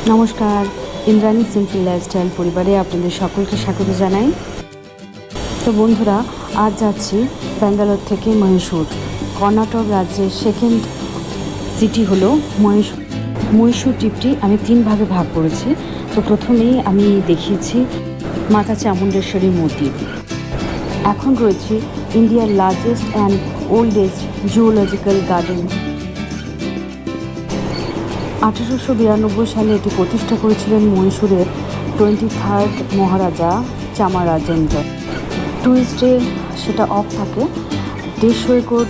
নমস্কার, Indrani simple lifestyle পরিবারে আপনাদের সকলকে স্বাগত জানাই। তো বন্ধুরা, আজ যাচ্ছি ব্যাঙ্গালোর থেকে মহীশূর। কর্ণাটক রাজ্যের সেকেন্ড সিটি হলো মহীশূর। মহীশূর ট্রিপটি আমি 3 ভাগে ভাগ করেছি। তো প্রথমেই আমি দেখিয়েছি মাতা চামুণ্ডেশ্বরীর মূর্তি। এখন রয়েছে ইন্ডিয়ার largest and oldest zoological garden. 1892 সালে এটি প্রতিষ্ঠা করেছিলেন মহীশূরের 23rd মহারাজা চামারাজেন্দ্র। টুরিস্টে সেটা অফ থাকে। 150 একর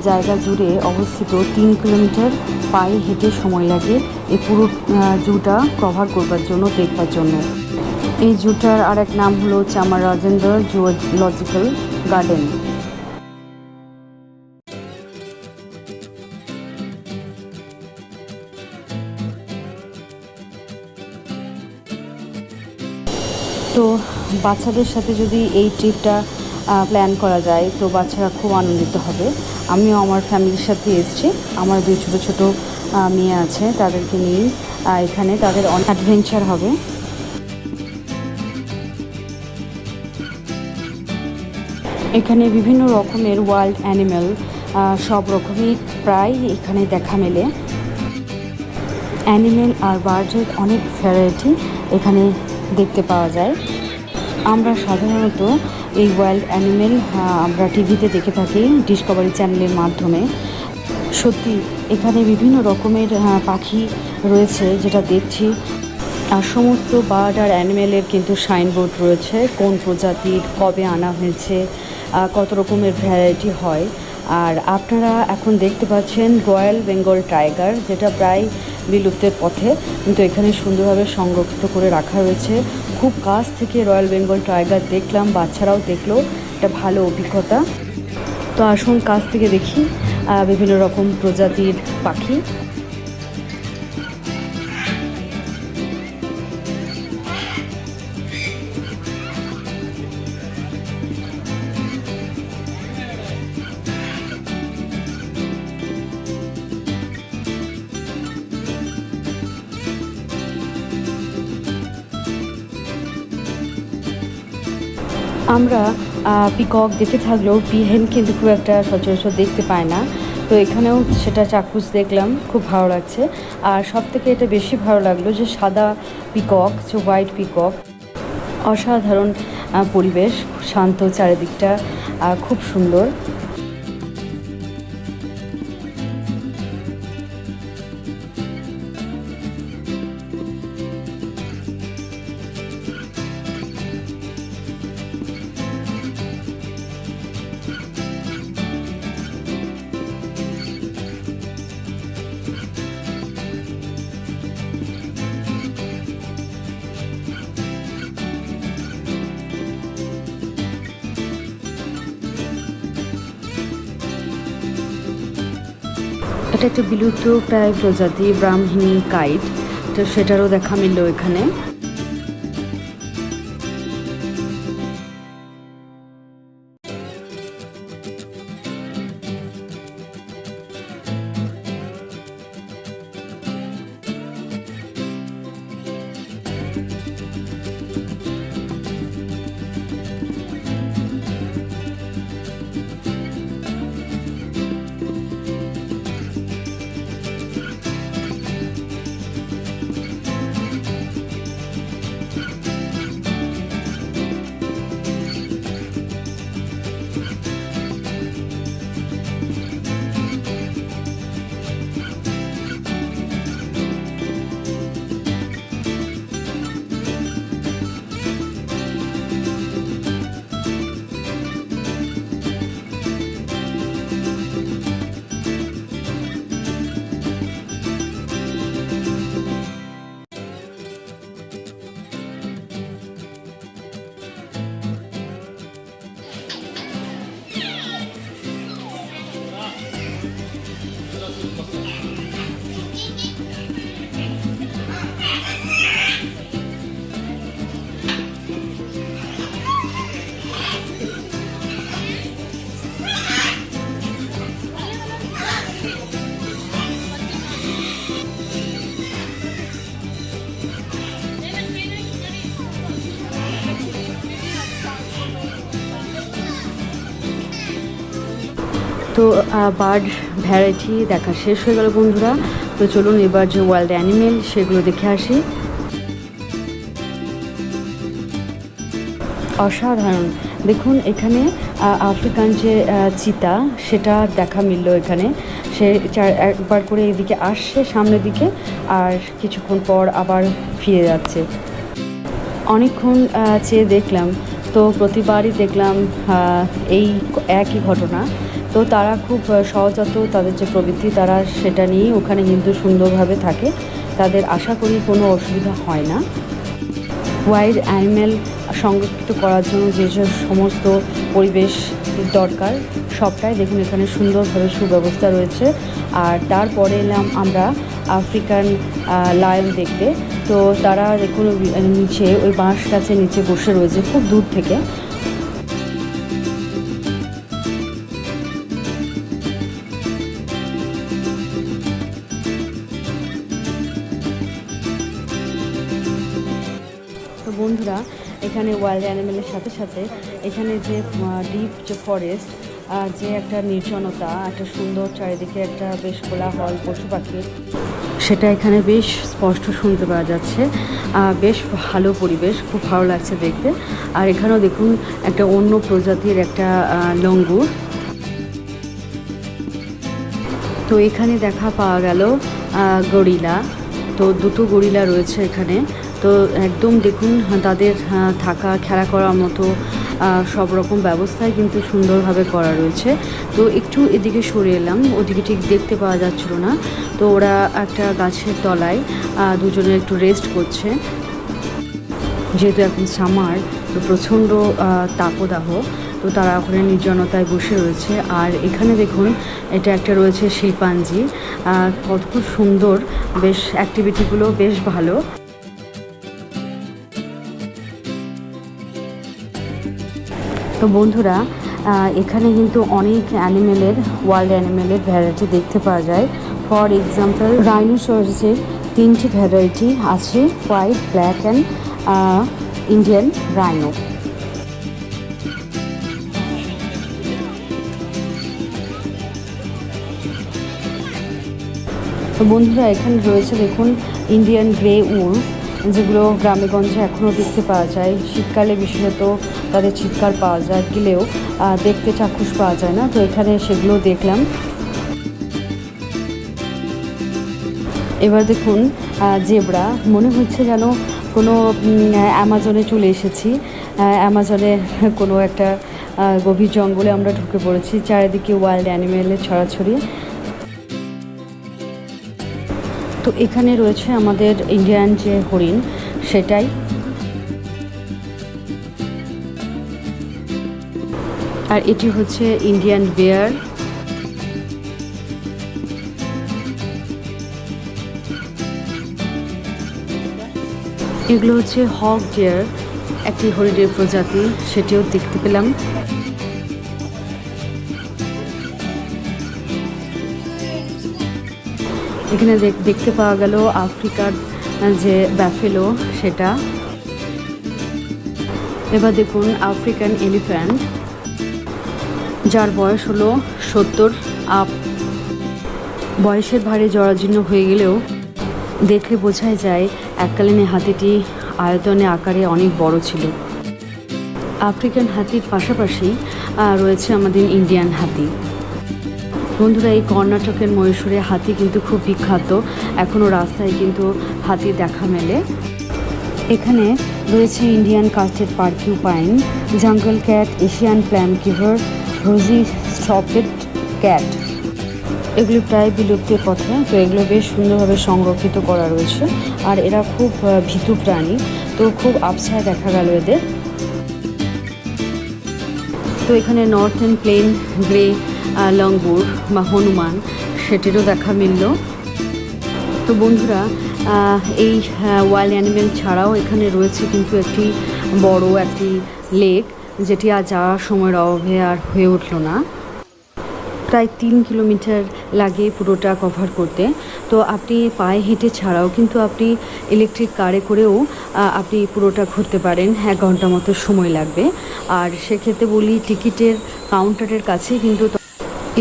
জায়গা জুড়ে অবস্থিত। 3 কিলোমিটার পায়ে হেঁটে সময় লাগে এই পুরো জুটা কভার করবার জন্য, দেখবার জন্য। এই জুটার আর এক নাম হলো চামারাজেন্দ্র জুওলজিক্যাল গার্ডেন। তো বাচ্চাদের সাথে যদি এই ট্রিপটা প্ল্যান করা যায় তো বাচ্চারা খুব আনন্দিত হবে। আমিও আমার ফ্যামিলির সাথে এসেছি। আমার 2 ছোটো ছোটো মেয়ে আছে, তাদেরকে নিয়ে এখানে তাদের অনেক অ্যাডভেঞ্চার হবে। এখানে বিভিন্ন রকমের ওয়াইল্ড অ্যানিম্যাল, সব রকমই প্রায় এখানে দেখা মেলে। অ্যানিম্যাল আর বার্ডের অনেক ভ্যারাইটি এখানে দেখতে পাওয়া যায়। আমরা সাধারণত এই ওয়াইল্ড অ্যানিমেল আমরা টিভিতে দেখে থাকি, ডিসকভারি চ্যানেলের মাধ্যমে। সত্যি এখানে বিভিন্ন রকমের পাখি রয়েছে যেটা দেখছি। আর সমস্ত বার্ড আর অ্যানিমেলের কিন্তু সাইনবোর্ড রয়েছে, কোন প্রজাতির, কবে আনা হয়েছে, কত রকমের ভ্যারাইটি হয়। আর আপনারা এখন দেখতে পাচ্ছেন রয়্যাল বেঙ্গল টাইগার, যেটা প্রায় বিলুপ্তের পথে, কিন্তু এখানে সুন্দরভাবে সংরক্ষিত করে রাখা হয়েছে। খুব কাছ থেকে রয়্যাল বেঙ্গল টাইগার দেখলাম, বাচ্চারাও দেখলো, একটা ভালো অভিজ্ঞতা। তো আসুন কাছ থেকে দেখি বিভিন্ন রকম প্রজাতির পাখি। আমরা পিকক দেখে থাকলেও পিহেন কিন্তু খুব একটা সচরাচর দেখতে পায় না। তো এখানেও সেটা চাক্ষুষ দেখলাম, খুব ভালো লাগছে। আর সব থেকে এটা বেশি ভালো লাগলো যে সাদা পিকক, যে হোয়াইট পিকক, অসাধারণ পরিবেশ, শান্ত চারিদিকটা, খুব সুন্দর। এটা একটা বিলুপ্ত প্রায় প্রজাতি, ব্রাহ্মী কাইট। তো সেটারও দেখা মিলল এখানে। তো বার্ড ভ্যারাইটি দেখা শেষ হয়ে গেল বন্ধুরা। তো চলুন এবার যে ওয়াইল্ড অ্যানিমেল সেগুলো দেখে আসি। অসাধারণ, দেখুন এখানে আফ্রিকান যে চিতা সেটা দেখা মিলল এখানে। সে একবার করে এদিকে আসছে সামনের দিকে, আর কিছুক্ষণ পর আবার ফিরে যাচ্ছে। অনেকক্ষণ চেয়ে দেখলাম, তো প্রতিবারই দেখলাম এই একই ঘটনা। তো তারা খুব সহজাত, তাদের যে প্রবৃত্তি তারা সেটা নিয়েই ওখানে কিন্তু সুন্দরভাবে থাকে। তাদের আশা করি কোনো অসুবিধা হয় না। ওয়াইল্ড অ্যানিম্যাল সংরক্ষিত করার জন্য যে সমস্ত পরিবেশ দরকার সবটাই দেখুন এখানে সুন্দরভাবে সুব্যবস্থা রয়েছে। আর তারপরে এলাম আমরা আফ্রিকান লায়ন দেখতে। তো তারা দেখুন নিচে ওই বাঁশ গাছের নিচে বসে রয়েছে খুব দূর থেকে। তো বন্ধুরা, এখানে ওয়াইল্ড অ্যানিমেলের সাথে সাথে এখানে যে ডিপ যে ফরেস্ট, যে একটা নির্জনতা, একটা সুন্দর চারিদিকে একটা বেশ কোলাহল পশু পাখি, সেটা এখানে বেশ স্পষ্ট শুনতে পাওয়া যাচ্ছে। বেশ ভালো পরিবেশ, খুব ভালো লাগছে দেখতে। আর এখানেও দেখুন একটা অন্য প্রজাতির একটা লঙ্গুর। তো এখানে দেখা পাওয়া গেল গরিলা। তো দুটো গরিলা রয়েছে এখানে। তো একদম দেখুন তাদের থাকা খেলা করার মতো সব রকম ব্যবস্থাই কিন্তু সুন্দরভাবে করা রয়েছে। তো একটু এদিকে সরে এলাম, ওদিকে ঠিক দেখতে পাওয়া যাচ্ছিল না। তো ওরা একটা গাছের তলায় দুজনে একটু রেস্ট করছে, যেহেতু এখন সামার, তো প্রচণ্ড তাপদাহ। তো তারা ওখানে নির্জনতায় বসে রয়েছে। আর এখানে দেখুন এটা একটা রয়েছে শিল্পাঞ্জি। কত খুব সুন্দর, বেশ অ্যাক্টিভিটিগুলো বেশ ভালো। তো বন্ধুরা, এখানে কিন্তু অনেক অ্যানিমেলের ওয়াইল্ড অ্যানিমেলের ভ্যারাইটি দেখতে পাওয়া যায়। ফর এক্সাম্পল রাইনোসরসের 3টি ভ্যারাইটি আছে, white, black and Indian rhino. তো বন্ধুরা, এখানে রয়েছে দেখুন ইন্ডিয়ান গ্রে উল, যেগুলো গ্রামেগঞ্জে এখনও দেখতে পাওয়া যায়। শীতকালে বিশেষত তাদের চিৎকার পাওয়া যায়, গেলেও দেখতে চাক্ষুষ পাওয়া যায় না। তো এখানে সেগুলো দেখলাম। এবার দেখুন জেব্রা, মনে হচ্ছে যেন কোনো অ্যামাজনে চলে এসেছি। অ্যামাজনে কোনো একটা গভীর জঙ্গলে আমরা ঢুকে পড়েছি, চারিদিকে ওয়াইল্ড অ্যানিমেলের ছড়াছড়ি। তো এখানে রয়েছে আমাদের ইন্ডিয়ান যে হরিণ সেটাই। আর এটি হচ্ছে ইন্ডিয়ান বেয়ার। এগুলো হচ্ছে হক ডিয়ার, একটি হরিণের প্রজাতি, সেটিও দেখতে পেলাম। এখানে দেখতে পাওয়া গেল আফ্রিকার যে ব্যাফেলো সেটা। এবার দেখুন আফ্রিকান এলিফ্যান্ট, যার বয়স হলো 70 আপ। বয়সের ভারে জরাজীর্ণ হয়ে গেলেও দেখলে বোঝাই যায় এককালীন হাতিটি আয়তনে আকারে অনেক বড় ছিল। আফ্রিকান হাতির পাশাপাশি রয়েছে আমাদের ইন্ডিয়ান হাতি। বন্ধুরা, এই কর্ণাটকের মহীশূরে হাতি কিন্তু খুব বিখ্যাত, এখনও রাস্তায় কিন্তু হাতি দেখা মেলে। এখানে রয়েছে ইন্ডিয়ান কাস্টেড পার্কিউপাইন, জঙ্গল ক্যাট, এশিয়ান প্ল্যাম কিভার, রোজি স্টপেড ক্যাট। এগুলি প্রায় বিলুপ্তির পথে। তো এগুলো বেশ সুন্দরভাবে সংরক্ষিত করা রয়েছে। আর এরা খুব ভীতু প্রাণী, তো খুব আবছায় দেখা গেল এদের। তো এখানে নর্থার্ন প্লেন গ্রে লঙ্গুর বা হনুমান, সেটিরও দেখা মিলল। তো বন্ধুরা, এই ওয়াইল্ড অ্যানিমেল ছাড়াও এখানে রয়েছে কিন্তু একটি বড় একটি লেক, যেটি আর যাওয়ার সময়ের অভাবে আর হয়ে উঠল না। প্রায় 3 কিলোমিটার লাগে পুরোটা কভার করতে। তো আপনি পায়ে হেঁটে ছাড়াও কিন্তু আপনি ইলেকট্রিক কারে করেও আপনি পুরোটা ঘুরতে পারেন, 1 ঘন্টা মতো সময় লাগবে। আর সেক্ষেত্রে বলি টিকিটের কাউন্টারের কাছে কিন্তু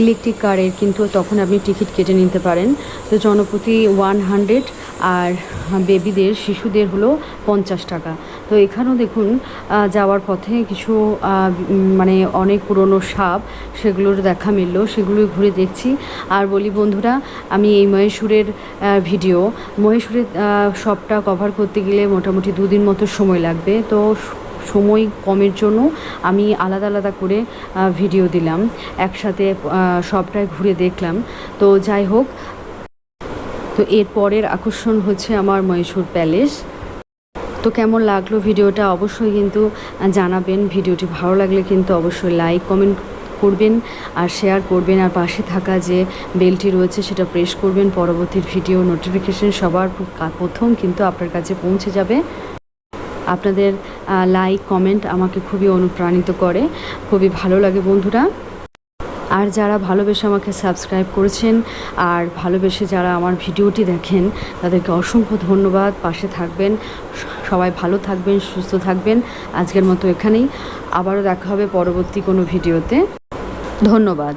ইলেকট্রিক কারের কিন্তু তখন আপনি টিকিট কেটে নিতে পারেন। তো জনপ্রতি 100 আর বেবিদের শিশুদের হলো 50 টাকা। তো এখানেও দেখুন যাওয়ার পথে কিছু মানে অনেক পুরনো সাপ সেগুলোর দেখা মিলল, সেগুলোই ঘুরে দেখছি। আর বলি বন্ধুরা, আমি এই মহীশূরের মহীশূরের সবটা কভার করতে গেলে মোটামুটি 2 দিন মতো সময় লাগবে। তো সময় কমের জন্য আমি আলাদা আলাদা করে ভিডিও দিলাম, একসাথে সবটাই ঘুরে দেখলাম। তো যাই হোক, তো এর পরের আকর্ষণ হচ্ছে আমার মহীশূর প্যালেস। তো কেমন লাগলো ভিডিওটা অবশ্যই কিন্তু জানাবেন। ভিডিওটি ভালো লাগলে কিন্তু অবশ্যই লাইক কমেন্ট করবেন আর শেয়ার করবেন, আর পাশে থাকা যে বেলটি রয়েছে সেটা প্রেস করবেন। পরবর্তী ভিডিও নোটিফিকেশন সবার প্রথম কিন্তু আপনার কাছে পৌঁছে যাবে। আপনাদের লাইক কমেন্ট আমাকে খুবই অনুপ্রাণিত করে, খুবই ভালো লাগে বন্ধুরা। আর যারা ভালোবেসে আমাকে সাবস্ক্রাইব করেছেন আর ভালোবেসে যারা আমার ভিডিওটি দেখেন তাদেরকে অসংখ্য ধন্যবাদ। পাশে থাকবেন, সবাই ভালো থাকবেন, সুস্থ থাকবেন। আজকের মতো এখানেই, আবারও দেখা হবে পরবর্তী কোনো ভিডিওতে। ধন্যবাদ।